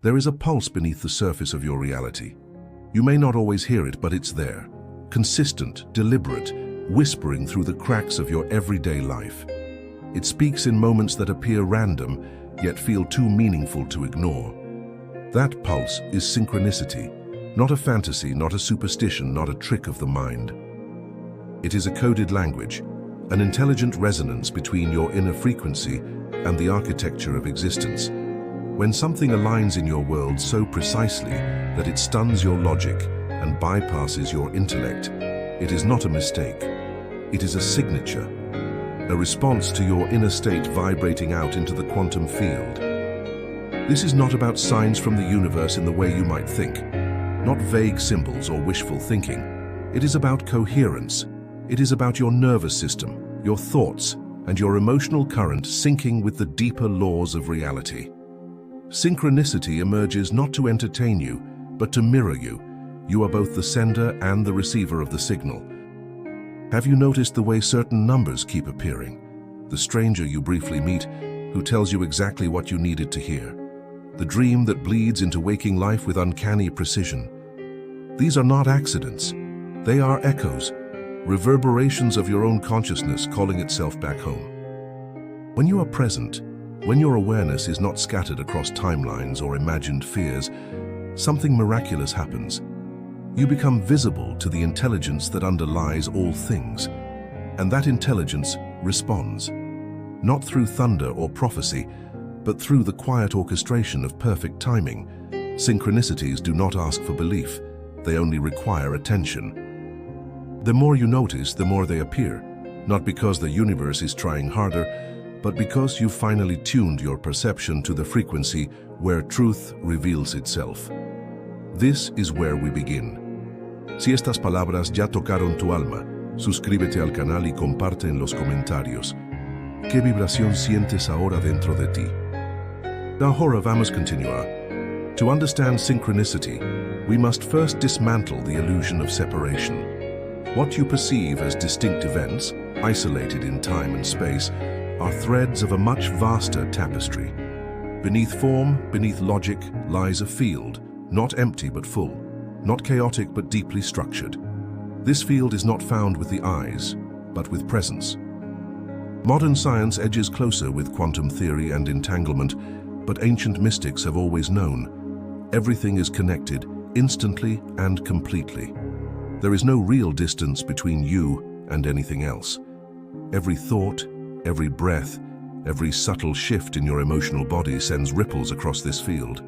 There is a pulse beneath the surface of your reality. You may not always hear it, but it's there. Consistent, deliberate, whispering through the cracks of your everyday life. It speaks in moments that appear random, yet feel too meaningful to ignore. That pulse is synchronicity, not a fantasy, not a superstition, not a trick of the mind. It is a coded language, an intelligent resonance between your inner frequency and the architecture of existence. When something aligns in your world so precisely that it stuns your logic and bypasses your intellect, it is not a mistake. It is a signature, a response to your inner state vibrating out into the quantum field. This is not about signs from the universe in the way you might think, not vague symbols or wishful thinking. It is about coherence. It is about your nervous system, your thoughts, and your emotional current syncing with the deeper laws of reality. Synchronicity emerges not to entertain you, but to mirror you. You are both the sender and the receiver of the signal. Have you noticed the way certain numbers keep appearing? The stranger you briefly meet, who tells you exactly what you needed to hear. The dream that bleeds into waking life with uncanny precision. These are not accidents. They are echoes, reverberations of your own consciousness calling itself back home. When you are present, when your awareness is not scattered across timelines or imagined fears, something miraculous happens. You become visible to the intelligence that underlies all things, and that intelligence responds, not through thunder or prophecy, but through the quiet orchestration of perfect timing. Synchronicities do not ask for belief, they only require attention. The more you notice, the more they appear, not because the universe is trying harder, but because you've finally tuned your perception to the frequency where truth reveals itself. This is where we begin. Si estas palabras ya tocaron tu alma, suscríbete al canal y comparte en los comentarios. ¿Qué vibración sientes ahora dentro de ti? Ahora vamos continuar. To understand synchronicity, we must first dismantle the illusion of separation. What you perceive as distinct events, isolated in time and space, are threads of a much vaster tapestry. Beneath form, beneath logic, lies a field, not empty but full, not chaotic but deeply structured. This field is not found with the eyes, but with presence. Modern science edges closer with quantum theory and entanglement, but ancient mystics have always known. Everything is connected, instantly and completely. There is no real distance between you and anything else. Every thought, every breath, every subtle shift in your emotional body sends ripples across this field.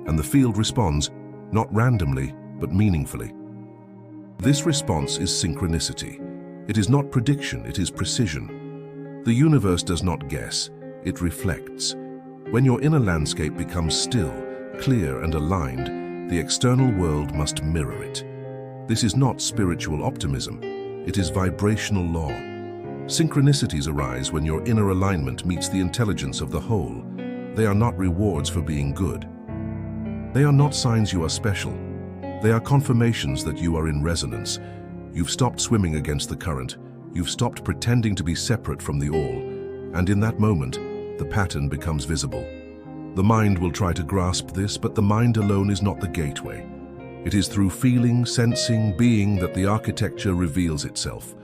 And the field responds, not randomly, but meaningfully. This response is synchronicity. It is not prediction, it is precision. The universe does not guess, it reflects. When your inner landscape becomes still, clear and aligned, the external world must mirror it. This is not spiritual optimism, it is vibrational law. Synchronicities arise when your inner alignment meets the intelligence of the whole. They are not rewards for being good. They are not signs you are special. They are confirmations that you are in resonance. You've stopped swimming against the current. You've stopped pretending to be separate from the all. And in that moment, the pattern becomes visible. The mind will try to grasp this, but the mind alone is not the gateway. It is through feeling, sensing, being that the architecture reveals itself.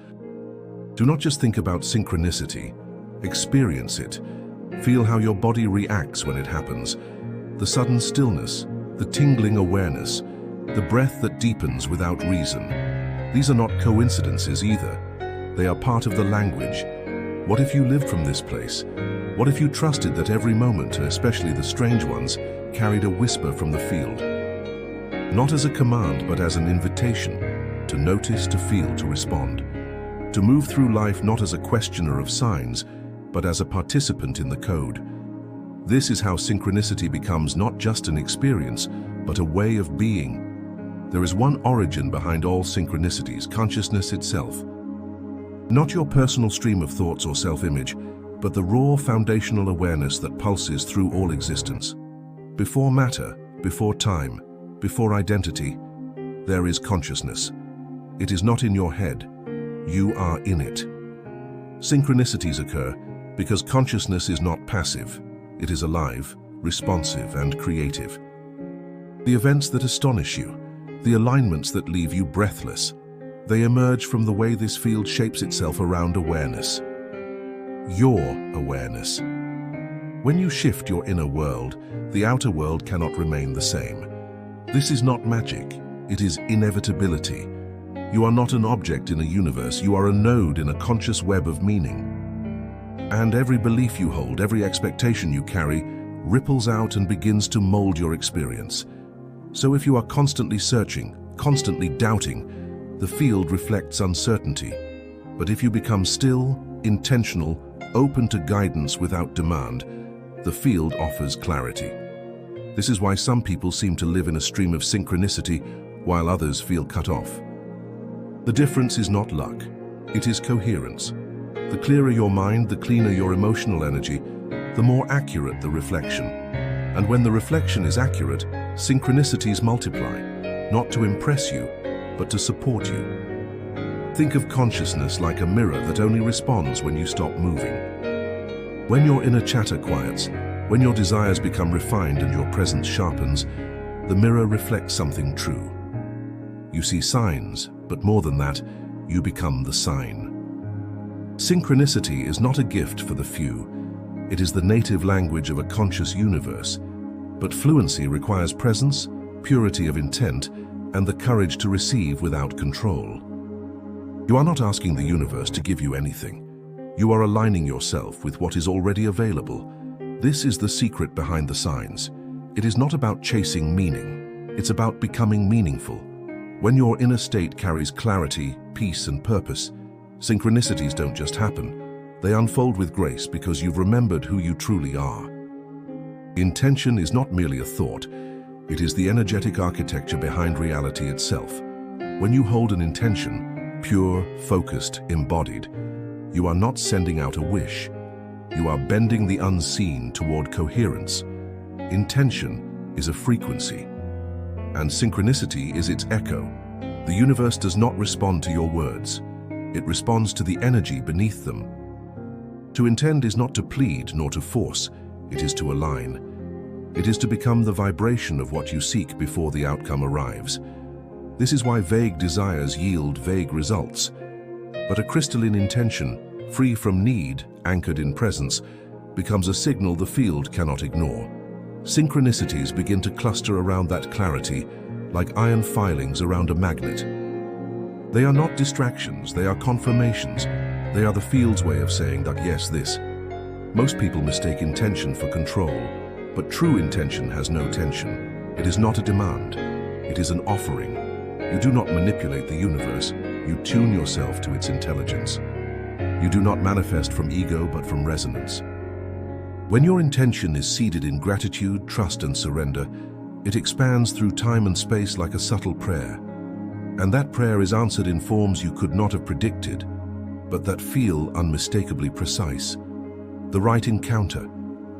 Do not just think about synchronicity, experience it. Feel how your body reacts when it happens. The sudden stillness, the tingling awareness, the breath that deepens without reason. These are not coincidences either. They are part of the language. What if you lived from this place? What if you trusted that every moment, especially the strange ones, carried a whisper from the field? Not as a command, but as an invitation to notice, to feel, to respond. To move through life not as a questioner of signs, but as a participant in the code. This is how synchronicity becomes not just an experience, but a way of being. There is one origin behind all synchronicities, consciousness itself. Not your personal stream of thoughts or self-image, but the raw foundational awareness that pulses through all existence. Before matter, before time, before identity, there is consciousness. It is not in your head. You are in it. Synchronicities occur because consciousness is not passive. It is alive, responsive, and creative. The events that astonish you, the alignments that leave you breathless, they emerge from the way this field shapes itself around awareness. Your awareness. When you shift your inner world, the outer world cannot remain the same. This is not magic, it is inevitability. You are not an object in a universe, you are a node in a conscious web of meaning. And every belief you hold, every expectation you carry, ripples out and begins to mold your experience. So if you are constantly searching, constantly doubting, the field reflects uncertainty. But if you become still, intentional, open to guidance without demand, the field offers clarity. This is why some people seem to live in a stream of synchronicity while others feel cut off. The difference is not luck, it is coherence. The clearer your mind, the cleaner your emotional energy, the more accurate the reflection. And when the reflection is accurate, synchronicities multiply, not to impress you, but to support you. Think of consciousness like a mirror that only responds when you stop moving. When your inner chatter quiets, when your desires become refined and your presence sharpens, the mirror reflects something true. You see signs, but more than that, you become the sign. Synchronicity is not a gift for the few. It is the native language of a conscious universe. But fluency requires presence, purity of intent, and the courage to receive without control. You are not asking the universe to give you anything. You are aligning yourself with what is already available. This is the secret behind the signs. It is not about chasing meaning. It's about becoming meaningful. When your inner state carries clarity, peace, and purpose, synchronicities don't just happen. They unfold with grace because you've remembered who you truly are. Intention is not merely a thought. It is the energetic architecture behind reality itself. When you hold an intention, pure, focused, embodied, you are not sending out a wish. You are bending the unseen toward coherence. Intention is a frequency, and synchronicity is its echo. The universe does not respond to your words. It responds to the energy beneath them. To intend is not to plead nor to force, it is to align. It is to become the vibration of what you seek before the outcome arrives. This is why vague desires yield vague results. But a crystalline intention, free from need, anchored in presence, becomes a signal the field cannot ignore. Synchronicities begin to cluster around that clarity, like iron filings around a magnet. They are not distractions, they are confirmations. They are the field's way of saying that yes, this. Most people mistake intention for control, but true intention has no tension. It is not a demand, it is an offering. You do not manipulate the universe, you tune yourself to its intelligence. You do not manifest from ego, but from resonance. When your intention is seeded in gratitude, trust, and surrender, it expands through time and space like a subtle prayer. And that prayer is answered in forms you could not have predicted, but that feel unmistakably precise. The right encounter,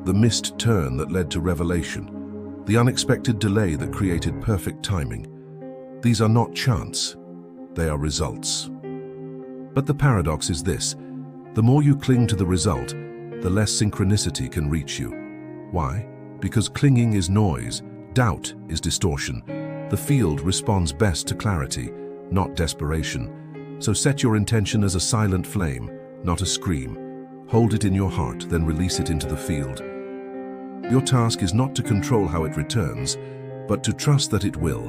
the missed turn that led to revelation, the unexpected delay that created perfect timing. These are not chance, they are results. But the paradox is this: the more you cling to the result, the less synchronicity can reach you. Why? Because clinging is noise, doubt is distortion. The field responds best to clarity, not desperation. So set your intention as a silent flame, not a scream. Hold it in your heart, then release it into the field. Your task is not to control how it returns, but to trust that it will,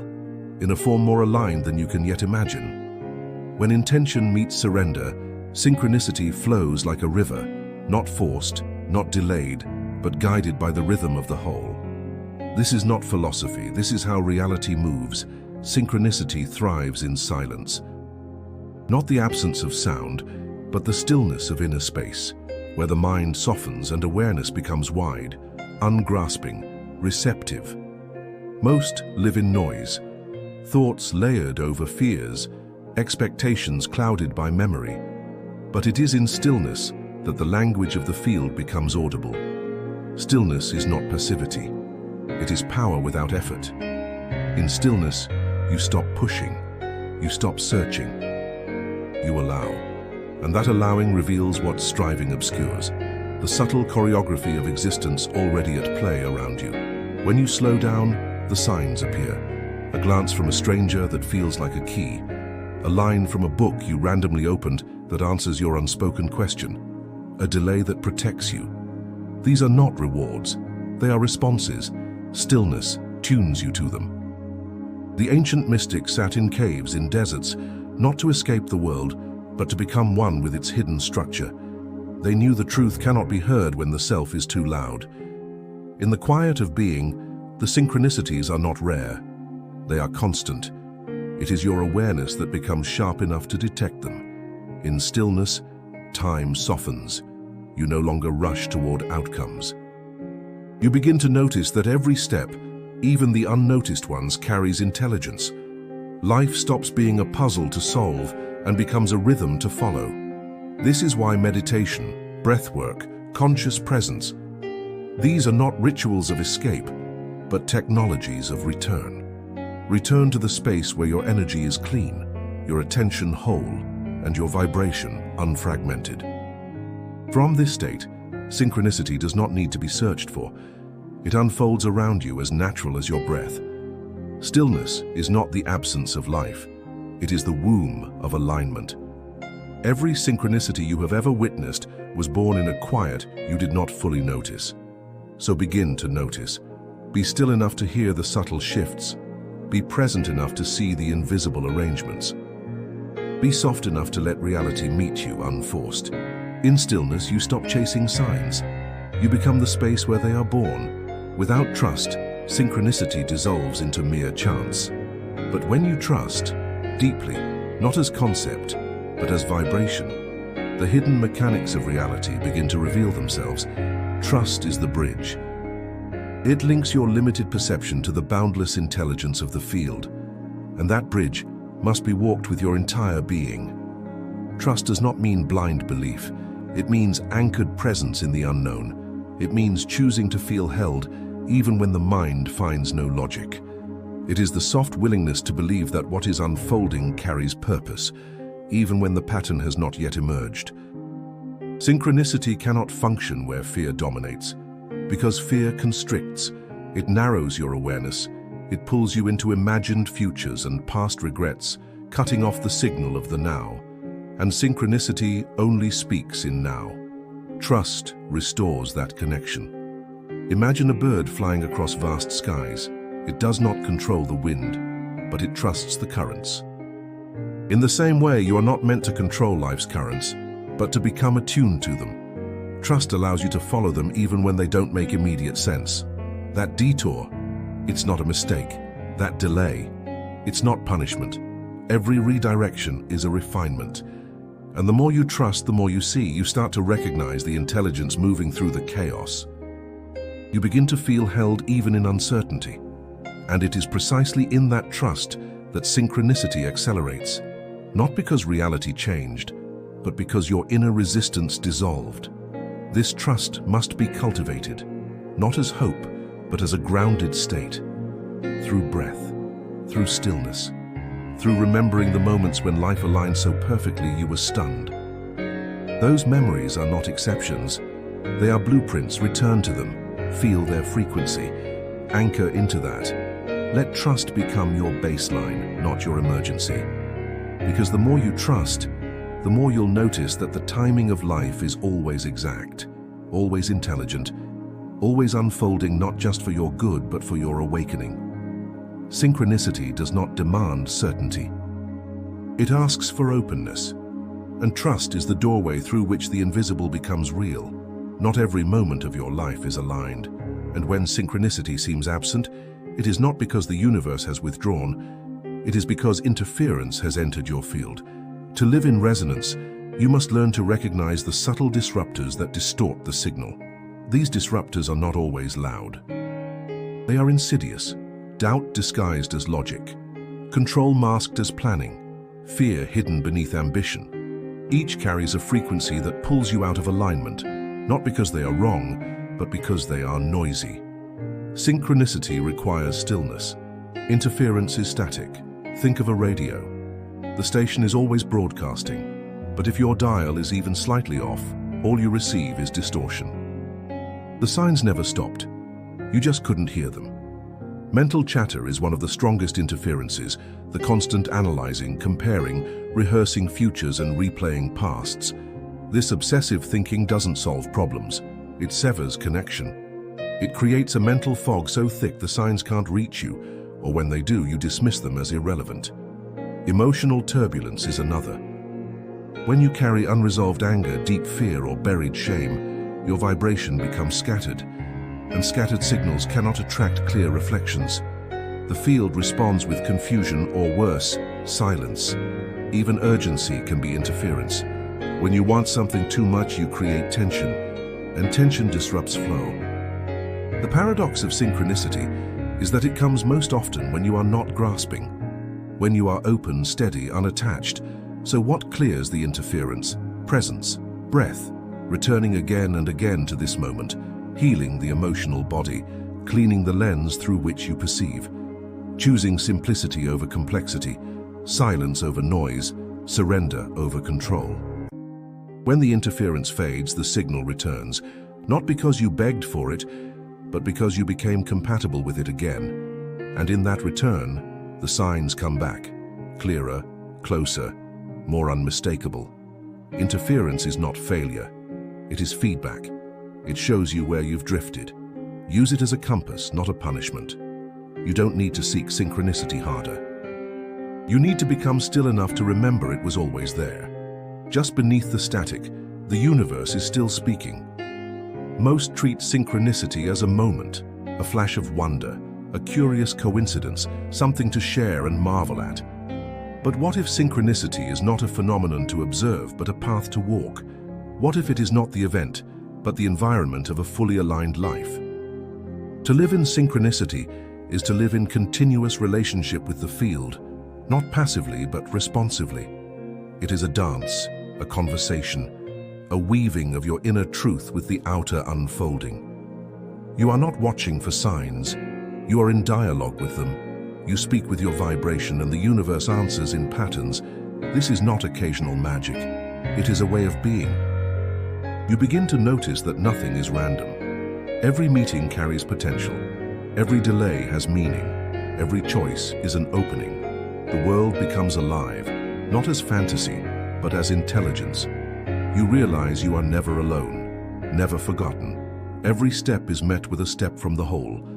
in a form more aligned than you can yet imagine. When intention meets surrender, synchronicity flows like a river, not forced, not delayed, but guided by the rhythm of the whole. This is not philosophy, this is how reality moves. Synchronicity thrives in silence. Not the absence of sound, but the stillness of inner space, where the mind softens and awareness becomes wide, ungrasping, receptive. Most live in noise, thoughts layered over fears, expectations clouded by memory. But it is in stillness that the language of the field becomes audible. Stillness is not passivity. It is power without effort. In stillness, you stop pushing, you stop searching. You allow, and that allowing reveals what striving obscures, the subtle choreography of existence already at play around you. When you slow down, the signs appear. A glance from a stranger that feels like a key. A line from a book you randomly opened that answers your unspoken question. A delay that protects you. These are not rewards. They are responses. Stillness tunes you to them. The ancient mystics sat in caves in deserts, not to escape the world, but to become one with its hidden structure. They knew the truth cannot be heard when the self is too loud. In the quiet of being, the synchronicities are not rare. They are constant. It is your awareness that becomes sharp enough to detect them. In stillness, time softens. You no longer rush toward outcomes. You begin to notice that every step, even the unnoticed ones, carries intelligence. Life stops being a puzzle to solve and becomes a rhythm to follow. This is why meditation, breathwork, conscious presence, these are not rituals of escape, but technologies of return. Return to the space where your energy is clean, your attention whole, and your vibration unfragmented. From this state, synchronicity does not need to be searched for. It unfolds around you as natural as your breath. Stillness is not the absence of life. It is the womb of alignment. Every synchronicity you have ever witnessed was born in a quiet you did not fully notice. So begin to notice. Be still enough to hear the subtle shifts. Be present enough to see the invisible arrangements. Be soft enough to let reality meet you unforced. In stillness, you stop chasing signs. You become the space where they are born. Without trust, synchronicity dissolves into mere chance. But when you trust, deeply, not as concept, but as vibration, the hidden mechanics of reality begin to reveal themselves. Trust is the bridge. It links your limited perception to the boundless intelligence of the field, and that bridge must be walked with your entire being. Trust does not mean blind belief. It means anchored presence in the unknown. It means choosing to feel held even when the mind finds no logic. It is the soft willingness to believe that what is unfolding carries purpose, even when the pattern has not yet emerged. Synchronicity cannot function where fear dominates, because fear constricts. It narrows your awareness. It pulls you into imagined futures and past regrets, cutting off the signal of the now. And synchronicity only speaks in now. Trust restores that connection. Imagine a bird flying across vast skies. It does not control the wind, but it trusts the currents. In the same way, you are not meant to control life's currents, but to become attuned to them. Trust allows you to follow them even when they don't make immediate sense. That detour, it's not a mistake. That delay, it's not punishment. Every redirection is a refinement. And the more you trust, the more you see. You start to recognize the intelligence moving through the chaos. You begin to feel held even in uncertainty. And it is precisely in that trust that synchronicity accelerates. Not because reality changed, but because your inner resistance dissolved. This trust must be cultivated, not as hope, but as a grounded state. Through breath, through stillness, through remembering the moments when life aligned so perfectly you were stunned. Those memories are not exceptions. They are blueprints. Return to them, feel their frequency, anchor into that. Let trust become your baseline, not your emergency. Because the more you trust, the more you'll notice that the timing of life is always exact, always intelligent, always unfolding not just for your good but for your awakening. Synchronicity does not demand certainty. It asks for openness, and trust is the doorway through which the invisible becomes real. Not every moment of your life is aligned, and when synchronicity seems absent, it is not because the universe has withdrawn, it is because interference has entered your field. To live in resonance, you must learn to recognize the subtle disruptors that distort the signal. These disruptors are not always loud. They are insidious, doubt disguised as logic, control masked as planning, fear hidden beneath ambition. Each carries a frequency that pulls you out of alignment, not because they are wrong, but because they are noisy. Synchronicity requires stillness. Interference is static. Think of a radio. The station is always broadcasting, but if your dial is even slightly off, all you receive is distortion. The signs never stopped. You just couldn't hear them. Mental chatter is one of the strongest interferences, the constant analyzing, comparing, rehearsing futures and replaying pasts. This obsessive thinking doesn't solve problems. It severs connection. It creates a mental fog so thick the signs can't reach you, or when they do, you dismiss them as irrelevant. Emotional turbulence is another. When you carry unresolved anger, deep fear, or buried shame, your vibration becomes scattered, and scattered signals cannot attract clear reflections. The field responds with confusion or worse, silence. Even urgency can be interference. When you want something too much, you create tension, and tension disrupts flow. The paradox of synchronicity is that it comes most often when you are not grasping, when you are open, steady, unattached. So what clears the interference? Presence, breath, returning again and again to this moment, healing the emotional body, cleaning the lens through which you perceive, choosing simplicity over complexity, silence over noise, surrender over control. When the interference fades, the signal returns, not because you begged for it, but because you became compatible with it again. And in that return, the signs come back, clearer, closer, more unmistakable. Interference is not failure. It is feedback. It shows you where you've drifted. Use it as a compass, not a punishment. You don't need to seek synchronicity harder. You need to become still enough to remember it was always there. Just beneath the static, the universe is still speaking. Most treat synchronicity as a moment, a flash of wonder, a curious coincidence, something to share and marvel at. But what if synchronicity is not a phenomenon to observe, but a path to walk? What if it is not the event, but the environment of a fully aligned life? To live in synchronicity is to live in continuous relationship with the field, not passively but responsively. It is a dance, a conversation, a weaving of your inner truth with the outer unfolding. You are not watching for signs. You are in dialogue with them. You speak with your vibration and the universe answers in patterns. This is not occasional magic. It is a way of being. You begin to notice that nothing is random. Every meeting carries potential. Every delay has meaning. Every choice is an opening. The world becomes alive, not as fantasy, but as intelligence. You realize you are never alone, never forgotten. Every step is met with a step from the whole.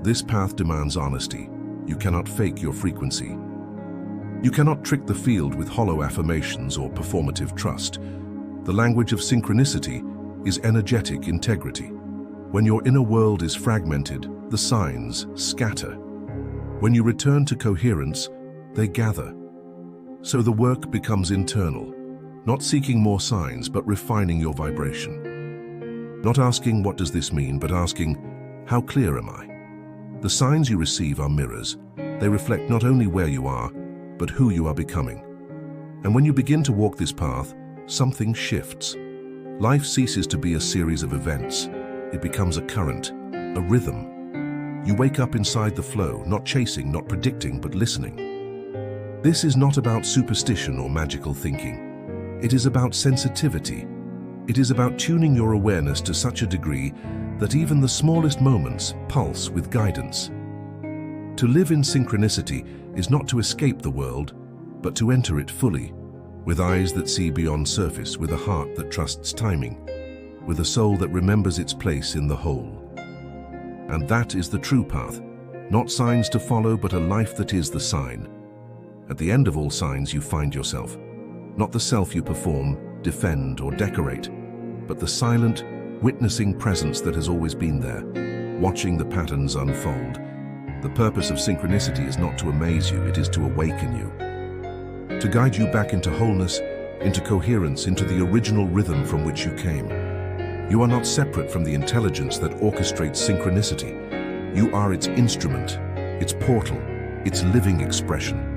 This path demands honesty. You cannot fake your frequency. You cannot trick the field with hollow affirmations or performative trust. The language of synchronicity is energetic integrity. When your inner world is fragmented, the signs scatter. When you return to coherence, they gather. So the work becomes internal, not seeking more signs, but refining your vibration. Not asking, what does this mean, but asking, how clear am I? The signs you receive are mirrors. They reflect not only where you are, but who you are becoming. And when you begin to walk this path, something shifts. Life ceases to be a series of events. It becomes a current, a rhythm. You wake up inside the flow, not chasing, not predicting, but listening. This is not about superstition or magical thinking. It is about sensitivity. It is about tuning your awareness to such a degree that even the smallest moments pulse with guidance. To live in synchronicity is not to escape the world, but to enter it fully, with eyes that see beyond surface, with a heart that trusts timing, with a soul that remembers its place in the whole. And that is the true path, not signs to follow, but a life that is the sign. At the end of all signs, you find yourself, not the self you perform, defend, or decorate, but the silent, witnessing presence that has always been there, watching the patterns unfold. The purpose of synchronicity is not to amaze you, it is to awaken you, to guide you back into wholeness, into coherence, into the original rhythm from which you came. You are not separate from the intelligence that orchestrates synchronicity. You are its instrument, its portal, its living expression.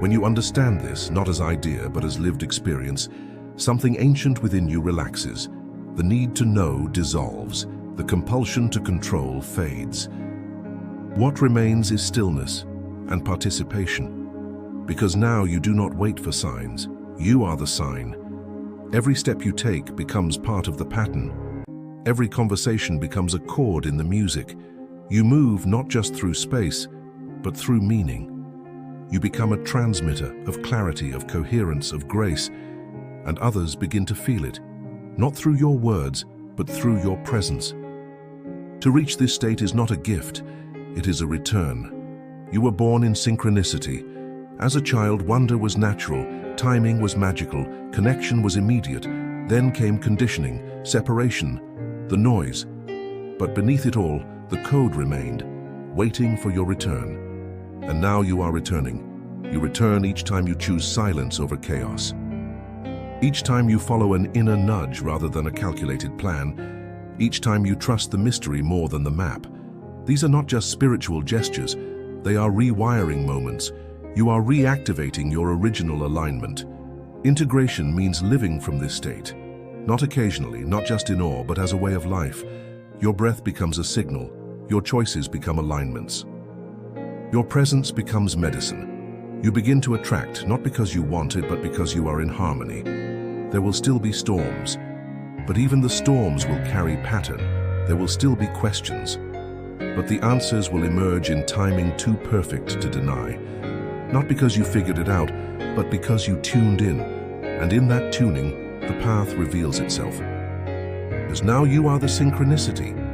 When you understand this, not as idea, but as lived experience, something ancient within you relaxes. The need to know dissolves. The compulsion to control fades. What remains is stillness and participation. Because now you do not wait for signs. You are the sign. Every step you take becomes part of the pattern. Every conversation becomes a chord in the music. You move not just through space, but through meaning. You become a transmitter of clarity, of coherence, of grace, and others begin to feel it, not through your words, but through your presence. To reach this state is not a gift, it is a return. You were born in synchronicity. As a child, wonder was natural, timing was magical, connection was immediate. Then came conditioning, separation, the noise. But beneath it all, the code remained, waiting for your return. And now you are returning. You return each time you choose silence over chaos. Each time you follow an inner nudge rather than a calculated plan. Each time you trust the mystery more than the map. These are not just spiritual gestures, they are rewiring moments. You are reactivating your original alignment. Integration means living from this state. Not occasionally, not just in awe, but as a way of life. Your breath becomes a signal. Your choices become alignments. Your presence becomes medicine. You begin to attract, not because you want it, but because you are in harmony. There will still be storms, but even the storms will carry pattern. There will still be questions, but the answers will emerge in timing too perfect to deny. Not because you figured it out, but because you tuned in, and in that tuning, the path reveals itself. As now you are the synchronicity.